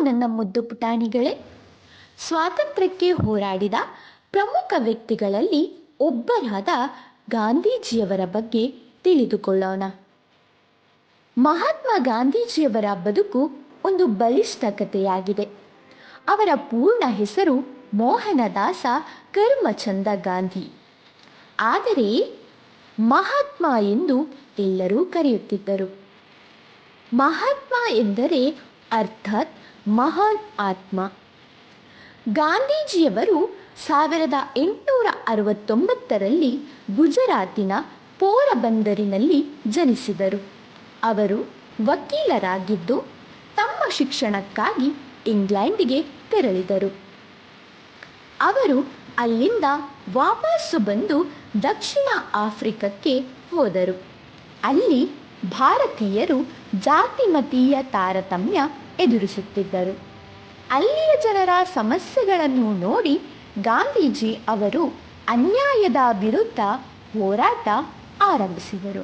ನನ್ನ ಮುದ್ದು ಪುಟಾಣಿಗಳೇ, ಸ್ವಾತಂತ್ರ್ಯಕ್ಕೆ ಹೋರಾಡಿದ ಪ್ರಮುಖ ವ್ಯಕ್ತಿಗಳಲ್ಲಿ ಒಬ್ಬರಾದ ಗಾಂಧೀಜಿಯವರ ಬಗ್ಗೆ ತಿಳಿದುಕೊಳ್ಳೋಣ. ಮಹಾತ್ಮ ಗಾಂಧೀಜಿಯವರ ಬದುಕು ಒಂದು ಬಲಿಷ್ಠ ಕಥೆಯಾಗಿದೆ. ಅವರ ಪೂರ್ಣ ಹೆಸರು ಮೋಹನದಾಸ ಕರಮ್ಚಂದ ಗಾಂಧಿ. ಆದರೆ ಮಹಾತ್ಮ ಎಂದು ಎಲ್ಲರೂ ಕರೆಯುತ್ತಿದ್ದರು. ಮಹಾತ್ಮ ಎಂದರೆ ಅರ್ಥಾತ್ ಮಹಾನ್ ಆತ್ಮ. ಗಾಂಧೀಜಿಯವರು 1869ರಲ್ಲಿ ಗುಜರಾತಿನ ಪೋರಬಂದರಿನಲ್ಲಿ ಜನಿಸಿದರು. ಅವರು ವಕೀಲರಾಗಿದ್ದು ತಮ್ಮ ಶಿಕ್ಷಣಕ್ಕಾಗಿ ಇಂಗ್ಲೆಂಡಿಗೆ ತೆರಳಿದರು. ಅವರು ಅಲ್ಲಿಂದ ವಾಪಸ್ಸು ಬಂದು ದಕ್ಷಿಣ ಆಫ್ರಿಕಕ್ಕೆ ಹೋದರು. ಅಲ್ಲಿ ಭಾರತೀಯರು ಜಾತಿಮತೀಯ ತಾರತಮ್ಯ ಎದುರಿಸುತ್ತಿದ್ದರು. ಅಲ್ಲಿಯ ಜನರ ಸಮಸ್ಯೆಗಳನ್ನು ನೋಡಿ ಗಾಂಧೀಜಿ ಅವರು ಅನ್ಯಾಯದ ವಿರುದ್ಧ ಹೋರಾಟ ಆರಂಭಿಸಿದರು.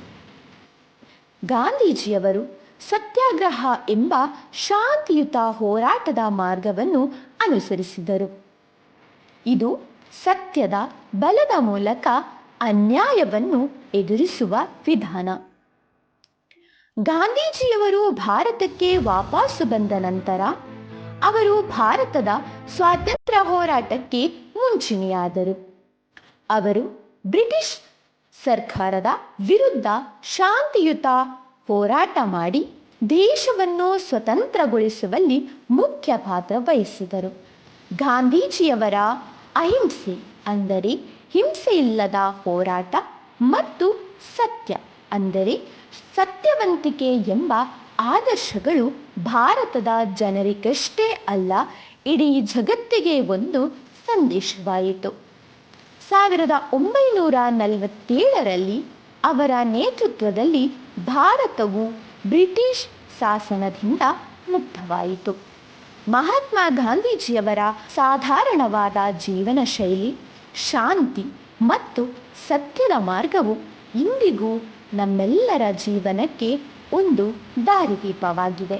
ಗಾಂಧೀಜಿಯವರು ಸತ್ಯಾಗ್ರಹ ಎಂಬ ಶಾಂತಿಯುತ ಹೋರಾಟದ ಮಾರ್ಗವನ್ನು ಅನುಸರಿಸಿದರು. ಇದು ಸತ್ಯದ ಬಲದ ಮೂಲಕ ಅನ್ಯಾಯವನ್ನು ಎದುರಿಸುವ ವಿಧಾನ. ಗಾಂಧೀಜಿಯವರು ಭಾರತಕ್ಕೆ ವಾಪಸ್ಸು ಬಂದ ನಂತರ ಅವರು ಭಾರತದ ಸ್ವಾತಂತ್ರ್ಯ ಹೋರಾಟಕ್ಕೆ ಮುಂಚೂಣಿಯಾದರು. ಅವರು ಬ್ರಿಟಿಷ್ ಸರ್ಕಾರದ ವಿರುದ್ಧ ಶಾಂತಿಯುತ ಹೋರಾಟ ಮಾಡಿ ದೇಶವನ್ನು ಸ್ವತಂತ್ರಗೊಳಿಸುವಲ್ಲಿ ಮುಖ್ಯ ಪಾತ್ರ ವಹಿಸಿದರು. ಗಾಂಧೀಜಿಯವರ ಅಹಿಂಸೆ ಅಂದರೆ ಹಿಂಸೆಯಿಲ್ಲದ ಹೋರಾಟ ಮತ್ತು ಸತ್ಯ ಅಂದರೆ ಸತ್ಯವಂತಿಕೆ ಎಂಬ ಆದರ್ಶಗಳು ಭಾರತದ ಜನರಿಗಷ್ಟೇ ಅಲ್ಲ, ಇಡೀ ಜಗತ್ತಿಗೆ ಒಂದು ಸಂದೇಶವಾಯಿತು. 1947ರಲ್ಲಿ ಅವರ ನೇತೃತ್ವದಲ್ಲಿ ಭಾರತವು ಬ್ರಿಟಿಷ್ ಶಾಸನದಿಂದ ಮುಕ್ತವಾಯಿತು. ಮಹಾತ್ಮ ಗಾಂಧೀಜಿಯವರ ಸಾಧಾರಣವಾದ ಜೀವನ ಶೈಲಿ, ಶಾಂತಿ ಮತ್ತು ಸತ್ಯದ ಮಾರ್ಗವು ಇಂದಿಗೂ ನಮ್ಮೆಲ್ಲರ ಜೀವನಕ್ಕೆ ಒಂದು ದಾರಿದೀಪವಾಗಿದೆ.